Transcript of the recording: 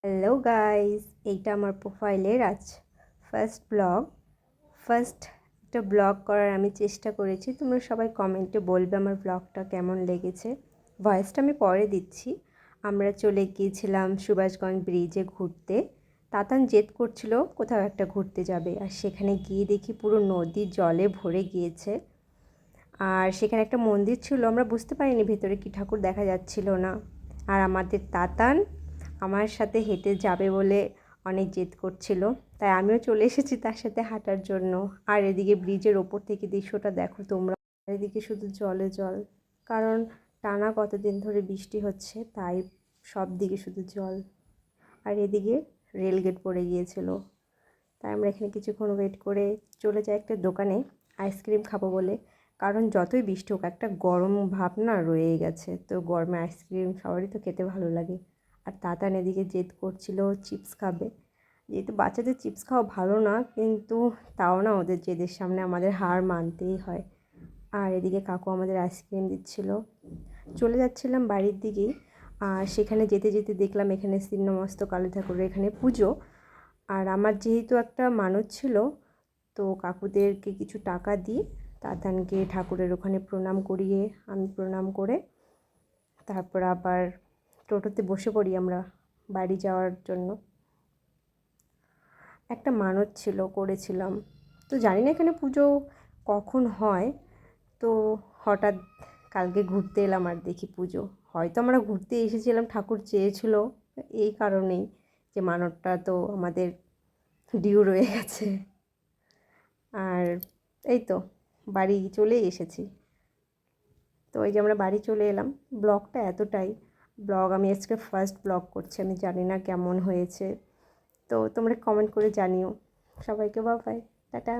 Hello guys, এইটা আমার প্রোফাইলের আজ ফার্স্ট একটা ব্লগ করার আমি চেষ্টা করেছি। তোমরা সবাই কমেন্টে বলবে আমার ব্লগটা কেমন লেগেছে। ভয়েসটা আমি পরে দিচ্ছি। আমরা চলে গিয়েছিলাম সুভাষগঞ্জ ব্রিজে ঘুরতে। তাতান জেদ করছিল কোথাও একটা ঘুরতে যাবে, আর সেখানে গিয়ে দেখি পুরো নদী জলে ভরে গিয়েছে। আর সেখানে একটা মন্দির ছিল, আমরা বুঝতে পারিনি ভেতরে কি ঠাকুর দেখা যাচ্ছিল না। আর আমাদের তাতান আমার সাথে হেঁটে যাবে বলে অনেক জেদ করছিল, তাই আমিও চলে এসেছি তার সাথে হাঁটার জন্য। আর এদিকে ব্রিজের ওপর থেকে দৃশ্যটা দেখো তোমরা, এদিকে শুধু জলে জল, কারণ টানা কতদিন ধরে বৃষ্টি হচ্ছে, তাই সব দিকে শুধু জল। আর এদিকে রেলগেট পড়ে গিয়েছিল, তাই আমরা এখানে কিছুক্ষণ ওয়েট করে চলে যাই একটা দোকানে আইসক্রিম খাবো বলে। কারণ যতই বৃষ্টি হোক একটা গরম ভাব না রয়েই গেছে, তো গরমে আইসক্রিম সবারই তো খেতে ভালো লাগে। আর তাতান এদিকে জেদ করছিল চিপস খাবে, যেহেতু বাচ্চাদের চিপস খাওয়া ভালো না, কিন্তু তাও না ওদের জেদের সামনে আমাদের হার মানতেই হয়। আর এদিকে কাকু আমাদের আইসক্রিম দিচ্ছিল। চলে যাচ্ছিলাম বাড়ির দিকেই, আর সেখানে যেতে যেতে দেখলাম এখানে ছিন্নমস্ত কালী ঠাকুরের এখানে পুজো। আর আমার যেহেতু একটা মানত ছিল, তো কাকুদেরকে কিছু টাকা দিই তাতানকে ঠাকুরের ওখানে প্রণাম করিয়ে, আমি প্রণাম করে তারপর আবার টোটোতে বসে পড়ি আমরা বাড়ি যাওয়ার জন্য। একটা মানত ছিল, করেছিলাম, তো জানি না এখানে পুজো কখন হয়। তো হঠাৎ কালকে ঘুরতে এলাম আর দেখি পুজো। হয়তো আমরা ঘুরতে এসেছিলাম, ঠাকুর চেয়েছিল এই কারণেই যে মানতটা তো আমাদের ডিউ রয়ে গেছে। আর এই তো বাড়ি চলে এসেছি। তো এই যে আমরা বাড়ি চলে এলাম। ব্লগটা এতটাই। আমি আজকে ফার্স্ট ব্লগ করছি, আমি জানি না কেমন হয়েছে, তো তোমরা কমেন্ট করে জানিও। সবাইকে বাই বাই, টাটা।